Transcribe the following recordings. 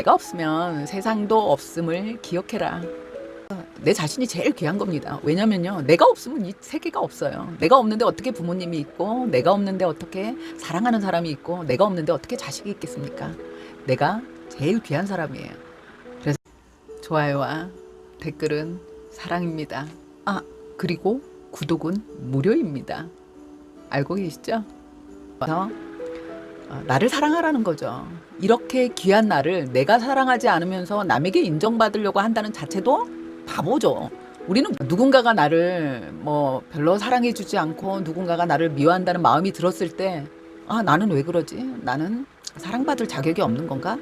내가 없으면 세상도 없음을 기억해라. 내 자신이 제일 귀한 겁니다. 왜냐면요, 내가 없으면 이 세계가 없어요. 내가 없는데 어떻게 부모님이 있고, 내가 없는데 어떻게 사랑하는 사람이 있고, 내가 없는데 어떻게 자식이 있겠습니까? 내가 제일 귀한 사람이에요. 그래서 좋아요와 댓글은 사랑입니다. 그리고 구독은 무료입니다. 알고 계시죠? 그래서 나를 사랑하라는 거죠. 이렇게 귀한 나를 내가 사랑하지 않으면서 남에게 인정받으려고 한다는 자체도 바보죠. 우리는 누군가가 나를 뭐 별로 사랑해주지 않고 누군가가 나를 미워한다는 마음이 들었을 때 나는 왜 그러지? 나는 사랑받을 자격이 없는 건가?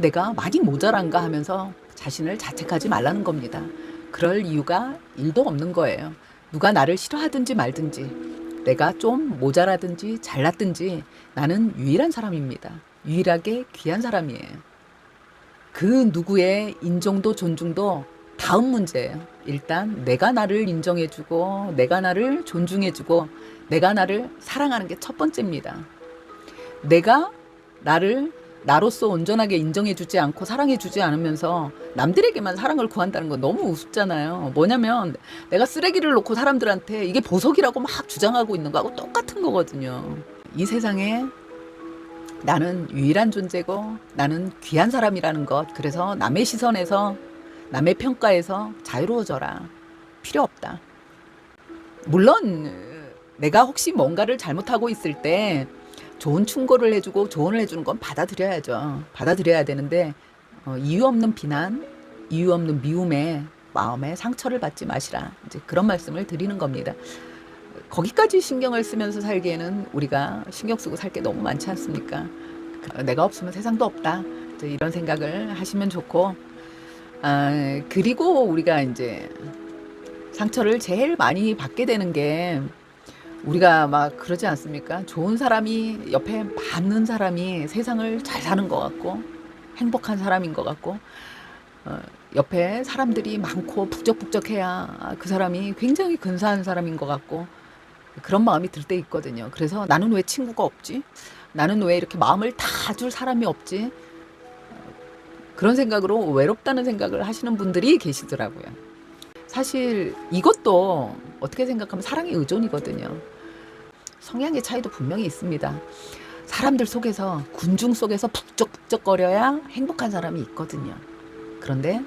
내가 많이 모자란가 하면서 자신을 자책하지 말라는 겁니다. 그럴 이유가 1도 없는 거예요. 누가 나를 싫어하든지 말든지, 내가 좀 모자라든지 잘났든지 나는 유일한 사람입니다. 유일하게 귀한 사람이에요. 그 누구의 인정도 존중도 다음 문제예요. 일단 내가 나를 인정해주고, 내가 나를 존중해주고, 내가 나를 사랑하는 게 첫 번째입니다. 내가 나를 나로서 온전하게 인정해주지 않고 사랑해주지 않으면서 남들에게만 사랑을 구한다는 건 너무 우습잖아요. 뭐냐면 내가 쓰레기를 놓고 사람들한테 이게 보석이라고 막 주장하고 있는 거하고 똑같은 거거든요. 이 세상에 나는 유일한 존재고 나는 귀한 사람이라는 것, 그래서 남의 시선에서 남의 평가에서 자유로워져라. 필요 없다. 물론 내가 혹시 뭔가를 잘못하고 있을 때 좋은 충고를 해주고 조언을 해주는 건 받아들여야죠. 받아들여야 되는데 이유 없는 비난, 이유 없는 미움에 마음에 상처를 받지 마시라. 이제 그런 말씀을 드리는 겁니다. 거기까지 신경을 쓰면서 살기에는 우리가 신경 쓰고 살 게 너무 많지 않습니까? 내가 없으면 세상도 없다. 이제 이런 생각을 하시면 좋고, 그리고 우리가 이제 상처를 제일 많이 받게 되는 게, 우리가 막 그러지 않습니까? 좋은 사람이 옆에 많은 사람이 세상을 잘 사는 것 같고 행복한 사람인 것 같고, 옆에 사람들이 많고 북적북적해야 그 사람이 굉장히 근사한 사람인 것 같고, 그런 마음이 들 때 있거든요. 그래서 나는 왜 친구가 없지? 나는 왜 이렇게 마음을 다 줄 사람이 없지? 그런 생각으로 외롭다는 생각을 하시는 분들이 계시더라고요. 사실 이것도 어떻게 생각하면 사랑의 의존이거든요. 성향의 차이도 분명히 있습니다. 사람들 속에서, 군중 속에서 북적북적거려야 행복한 사람이 있거든요. 그런데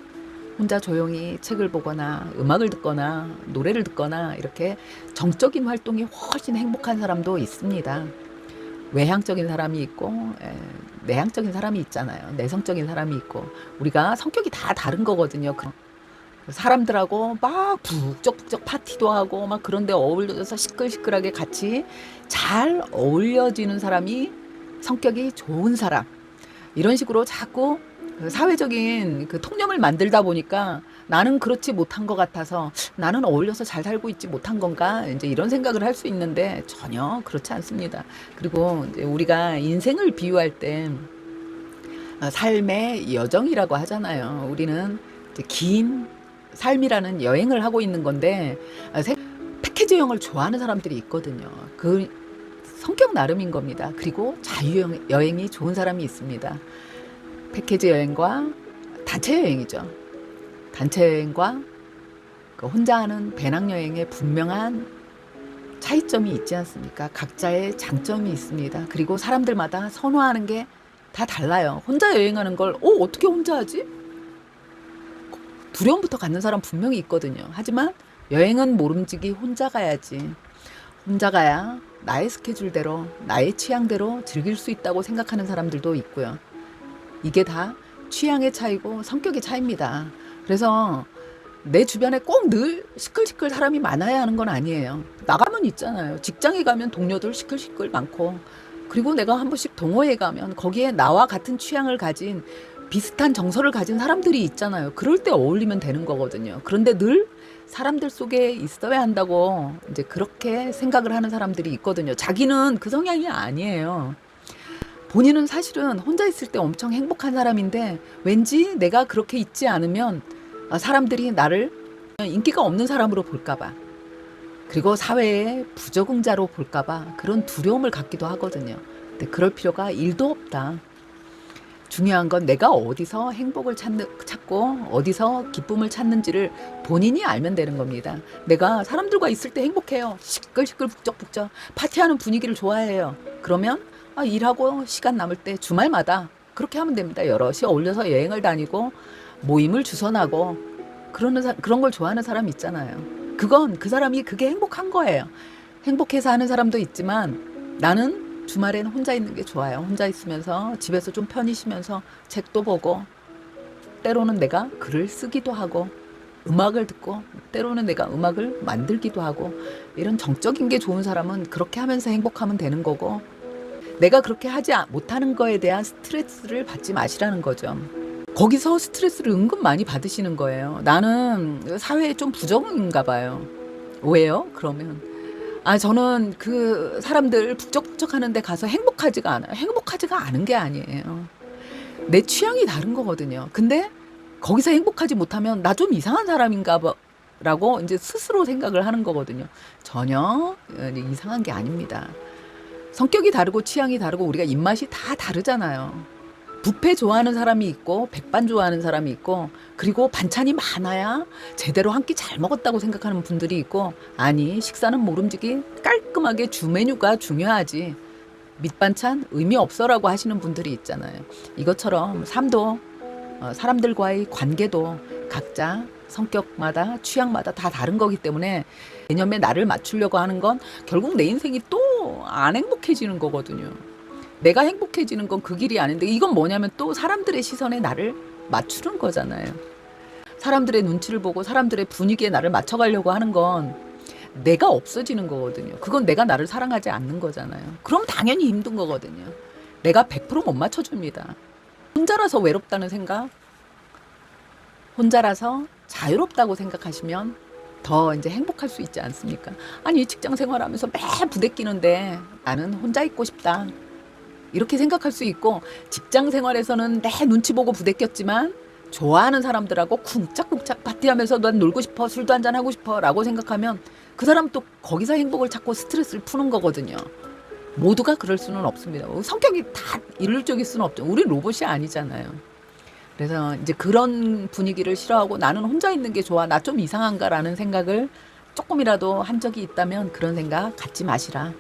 혼자 조용히 책을 보거나 음악을 듣거나 노래를 듣거나 이렇게 정적인 활동이 훨씬 행복한 사람도 있습니다. 외향적인 사람이 있고 내향적인 사람이 있잖아요. 내성적인 사람이 있고, 우리가 성격이 다 다른 거거든요. 사람들하고 막 북적북적 파티도 하고 막 그런데 어울려서 시끌시끌하게 같이 잘 어울려지는 사람이 성격이 좋은 사람, 이런 식으로 자꾸 사회적인 그 통념을 만들다 보니까 나는 그렇지 못한 것 같아서 나는 어울려서 잘 살고 있지 못한 건가, 이제 이런 생각을 할 수 있는데 전혀 그렇지 않습니다. 그리고 이제 우리가 인생을 비유할 때 삶의 여정이라고 하잖아요. 우리는 이제 긴 삶이라는 여행을 하고 있는 건데, 패키지 여행을 좋아하는 사람들이 있거든요. 그 성격 나름인 겁니다. 그리고 자유여행이 좋은 사람이 있습니다. 패키지 여행과 단체 여행이죠. 단체 여행과 그 혼자 하는 배낭여행의 분명한 차이점이 있지 않습니까? 각자의 장점이 있습니다. 그리고 사람들마다 선호하는 게 다 달라요. 혼자 여행하는 걸 어떻게 혼자 하지? 두려움부터 갖는 사람 분명히 있거든요. 하지만 여행은 모름지기 혼자 가야지. 혼자 가야 나의 스케줄대로, 나의 취향대로 즐길 수 있다고 생각하는 사람들도 있고요. 이게 다 취향의 차이고 성격의 차이입니다. 그래서 내 주변에 꼭 늘 시끌시끌 사람이 많아야 하는 건 아니에요. 나가면 있잖아요. 직장에 가면 동료들 시끌시끌 많고, 그리고 내가 한 번씩 동호회에 가면 거기에 나와 같은 취향을 가진, 비슷한 정서를 가진 사람들이 있잖아요. 그럴 때 어울리면 되는 거거든요. 그런데 늘 사람들 속에 있어야 한다고 이제 그렇게 생각을 하는 사람들이 있거든요. 자기는 그 성향이 아니에요. 본인은 사실은 혼자 있을 때 엄청 행복한 사람인데, 왠지 내가 그렇게 있지 않으면 사람들이 나를 인기가 없는 사람으로 볼까봐, 그리고 사회의 부적응자로 볼까봐 그런 두려움을 갖기도 하거든요. 근데 그럴 필요가 1도 없다. 중요한 건 내가 어디서 행복을 찾고 어디서 기쁨을 찾는지를 본인이 알면 되는 겁니다. 내가 사람들과 있을 때 행복해요. 시끌시끌 북적북적 파티하는 분위기를 좋아해요. 그러면 일하고 시간 남을 때 주말마다 그렇게 하면 됩니다. 여럿이 어울려서 여행을 다니고 모임을 주선하고 그런 걸 좋아하는 사람 있잖아요. 그건 그 사람이 그게 행복한 거예요. 행복해서 하는 사람도 있지만 나는 주말에는 혼자 있는 게 좋아요. 혼자 있으면서 집에서 좀 편히 쉬면서 책도 보고 때로는 내가 글을 쓰기도 하고 음악을 듣고 때로는 내가 음악을 만들기도 하고 이런 정적인 게 좋은 사람은 그렇게 하면서 행복하면 되는 거고 내가 그렇게 하지 못하는 거에 대한 스트레스를 받지 마시라는 거죠. 거기서 스트레스를 은근 많이 받으시는 거예요. 나는 사회에 좀 부정인가 봐요. 왜요? 그러면 저는 그 사람들 북적북적 하는데 가서 행복하지가 않아요. 행복하지가 않은 게 아니에요. 내 취향이 다른 거거든요. 근데 거기서 행복하지 못하면 나 좀 이상한 사람인가 라고 이제 스스로 생각을 하는 거거든요. 전혀 이상한 게 아닙니다. 성격이 다르고 취향이 다르고 우리가 입맛이 다 다르잖아요. 뷔페 좋아하는 사람이 있고 백반 좋아하는 사람이 있고 그리고 반찬이 많아야 제대로 한 끼 잘 먹었다고 생각하는 분들이 있고 아니 식사는 모름지기 깔끔하게 주 메뉴가 중요하지 밑반찬 의미 없어라고 하시는 분들이 있잖아요. 이것처럼 삶도 사람들과의 관계도 각자 성격마다 취향마다 다 다른 거기 때문에 개념에 나를 맞추려고 하는 건 결국 내 인생이 또 안 행복해지는 거거든요. 내가 행복해지는 건 그 길이 아닌데 이건 뭐냐면 또 사람들의 시선에 나를 맞추는 거잖아요. 사람들의 눈치를 보고 사람들의 분위기에 나를 맞춰가려고 하는 건 내가 없어지는 거거든요. 그건 내가 나를 사랑하지 않는 거잖아요. 그럼 당연히 힘든 거거든요. 내가 100%못 맞춰줍니다. 혼자라서 외롭다는 생각, 혼자라서 자유롭다고 생각하시면 더 이제 행복할 수 있지 않습니까? 아니 직장 생활하면서 매 부대끼는데 나는 혼자 있고 싶다. 이렇게 생각할 수 있고 직장 생활에서는 내 눈치 보고 부대꼈지만 좋아하는 사람들하고 쿵짝쿵짝 파티하면서 난 놀고 싶어 술도 한잔 하고 싶어 라고 생각하면 그 사람 또 거기서 행복을 찾고 스트레스를 푸는 거거든요. 모두가 그럴 수는 없습니다. 성격이 다 일률적일 수는 없죠. 우리 로봇이 아니잖아요. 그래서 이제 그런 분위기를 싫어하고 나는 혼자 있는 게 좋아. 나 좀 이상한가라는 생각을 조금이라도 한 적이 있다면 그런 생각 갖지 마시라.